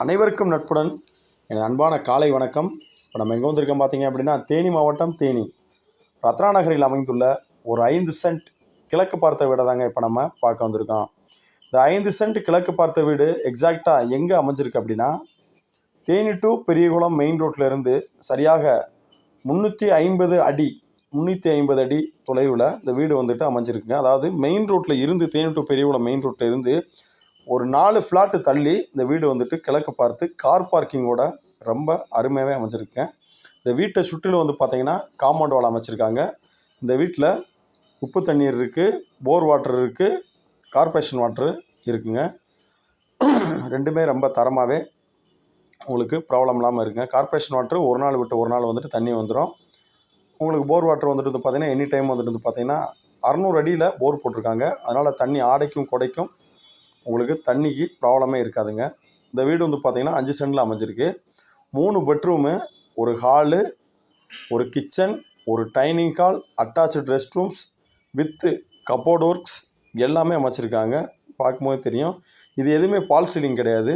அனைவருக்கும் நட்புடன் எனது அன்பான காலை வணக்கம். இப்போ நம்ம எங்கே வந்திருக்கோம் பார்த்தீங்க அப்படின்னா, தேனி மாவட்டம் தேனி ரத்னா நகரில் அமைந்துள்ள ஒரு 5 சென்ட் கிழக்கு பார்த்த வீடை தாங்க இப்போ நம்ம பார்க்க வந்திருக்கோம். இந்த 5 சென்ட் கிழக்கு பார்த்த வீடு எக்ஸாக்டாக எங்கே அமைஞ்சிருக்கு அப்படின்னா, தேனி டு பெரியகுளம் மெயின் ரோட்டில் இருந்து சரியாக 350 அடி தொலைவில் இந்த வீடு வந்துட்டு அமைஞ்சிருக்குங்க. அதாவது மெயின் ரோட்டில் இருந்து தேனி டு பெரியகுளம் மெயின் ரோட்டில் இருந்து ஒரு 4 ஃப்ளாட்டு தள்ளி இந்த வீடு வந்துட்டு கிழக்கு பார்த்து கார் பார்க்கிங்கோட ரொம்ப அருமையாகவே அமைஞ்சிருக்குங்க. இந்த வீட்டை சுற்றிலும் வந்து பார்த்திங்கன்னா காம்பவுண்ட் வால் அமைச்சிருக்காங்க. இந்த வீட்டில் உப்பு தண்ணீர் இருக்குது, போர் வாட்டர் இருக்குது, கார்பரேஷன் வாட்ரு இருக்குங்க. ரெண்டுமே ரொம்ப தரமாகவே உங்களுக்கு ப்ராப்ளம் இல்லாமல் இருக்குங்க. கார்பரேஷன் வாட்ரு ஒரு நாள் விட்டு ஒரு நாள் வந்துட்டு தண்ணி வந்துடும். உங்களுக்கு போர் வாட்டர் வந்துட்டு வந்து பார்த்திங்கன்னா எனி டைம் வந்துட்டு வந்து பார்த்திங்கன்னா 600 அடியில் போர் போட்டிருக்காங்க. அதனால் தண்ணி ஆடைக்கும் கொடைக்கும் உங்களுக்கு தண்ணிக்கு ப்ராப்ளமே இருக்காதுங்க. இந்த வீடு வந்து பார்த்திங்கன்னா 5 சென்டில் அமைஞ்சிருக்கு. 3 பெட்ரூமு, ஒரு ஹாலு, ஒரு கிச்சன், ஒரு dining hall, attach rest rooms with cupboard works எல்லாமே அமைச்சிருக்காங்க. பார்க்கும்போது தெரியும். இது எதுவுமே பால் சீலிங் கிடையாது.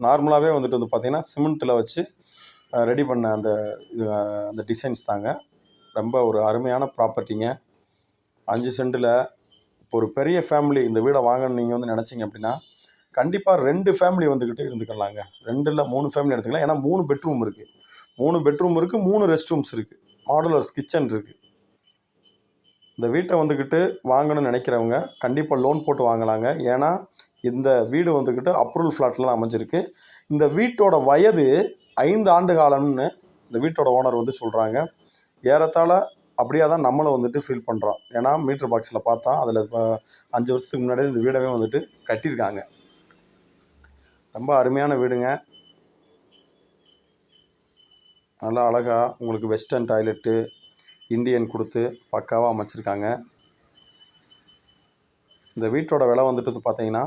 நார்மலாகவே வந்துட்டு வந்து பார்த்திங்கன்னா சிமெண்ட்டில் வச்சு ரெடி பண்ண அந்த டிசைன்ஸ் தாங்க. ரொம்ப ஒரு அருமையான ப்ராப்பர்ட்டிங்க. 5 சென்டில் இப்போ ஒரு பெரிய ஃபேமிலி இந்த வீடை வாங்கணும்னு நீங்கள் வந்து நினச்சிங்க அப்படின்னா கண்டிப்பாக 2 ஃபேமிலி வந்துக்கிட்டு இருந்துக்கலாங்க. 2 இல்லை 3 ஃபேமிலி எடுத்துக்கலாம். ஏன்னா 3 பெட்ரூம் இருக்குது, 3 ரெஸ்ட் ரூம்ஸ் இருக்குது, மாடுலர்ஸ் கிச்சன் இருக்குது. இந்த வீட்டை வந்துக்கிட்டு வாங்கணும்னு நினைக்கிறவங்க கண்டிப்பாக லோன் போட்டு வாங்கலாங்க. ஏன்னா இந்த வீடு வந்துக்கிட்டு அப்ரூவல் ஃப்ளாட்டில் தான் அமைஞ்சிருக்கு. இந்த வீட்டோட வயது 5 ஆண்டு காலம்னு இந்த வீட்டோட ஓனர் வந்து சொல்கிறாங்க. ஏறத்தாழ அப்படியே தான் நம்மளும் வந்துட்டு ஃபீல் பண்ணுறோம். ஏன்னா மீட்ரு பாக்ஸில் பார்த்தா அதில் 5 வருஷத்துக்கு முன்னாடியே இந்த வீடவே வந்துட்டு கட்டியிருக்காங்க. ரொம்ப அருமையான வீடுங்க. நல்லா அழகாக உங்களுக்கு வெஸ்டர்ன் டாய்லெட்டு இண்டியன் கொடுத்து பக்காவாக அமைச்சிருக்காங்க. இந்த வீட்டோட விலை வந்துட்டு வந்து பார்த்தீங்கன்னா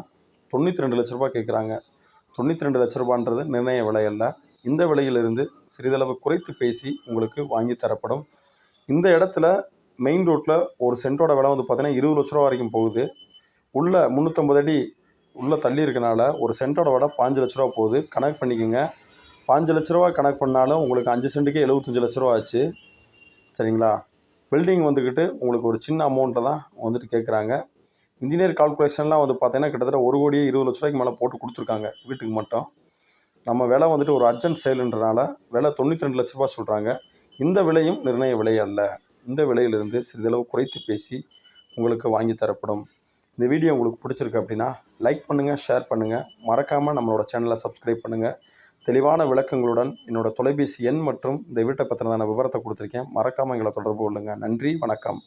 92 லட்ச ரூபா கேட்குறாங்க. 92 லட்ச ரூபான்றது நிர்ணய விலை அல்ல. இந்த விலையிலிருந்து சிறிதளவு குறைத்து பேசி உங்களுக்கு வாங்கி தரப்படும். இந்த இடத்துல மெயின் ரோட்டில் ஒரு சென்ட்டோட விலை வந்து பார்த்தீங்கன்னா 20 லட்ச ரூபா வரைக்கும் போகுது. உள்ள 350 அடி உள்ளே தள்ளி இருக்கனால ஒரு சென்ட்டோட விலை 5 லட்ச ரூபா போகுது. கணக்கு பண்ணிக்கோங்க. 5 லட்ச ரூபா கணக்கு பண்ணாலும் உங்களுக்கு 5 சென்ட்டுக்கே 75 லட்ச ரூபா ஆச்சு. சரிங்களா? பில்டிங் வந்துக்கிட்டு உங்களுக்கு ஒரு சின்ன அமௌண்ட்டில் தான் வந்துட்டு கேட்குறாங்க. இன்ஜினியர் கால்குலேஷன்லாம் வந்து பார்த்தீங்கன்னா கிட்டத்தட்ட 1,20,00,000 ரூபாய்க்கு மேலே போட்டு கொடுத்துருக்காங்க வீட்டுக்கு மட்டும். நம்ம விலை வந்துட்டு ஒரு அர்ஜென்ட் சேலுன்றனால விலை 92 லட்ச ரூபா சொல்கிறாங்க. இந்த விலையும் நிர்ணய விலை அல்ல. இந்த விலையிலிருந்து சிறிதளவு குறைத்து பேசி உங்களுக்கு வாங்கி தரப்படும். இந்த வீடியோ உங்களுக்கு பிடிச்சிருக்கு அப்படின்னா லைக் பண்ணுங்கள், ஷேர் பண்ணுங்கள். மறக்காமல் நம்மளோட சேனலை சப்ஸ்கிரைப் பண்ணுங்கள். தெளிவான விளக்கங்களுடன் என்னோடய தொலைபேசி எண் மற்றும் இந்த வீட்டை பற்றின விவரத்தை கொடுத்துருக்கேன். மறக்காமல் எங்களை தொடர்பு கொள்ளுங்கள். நன்றி, வணக்கம்.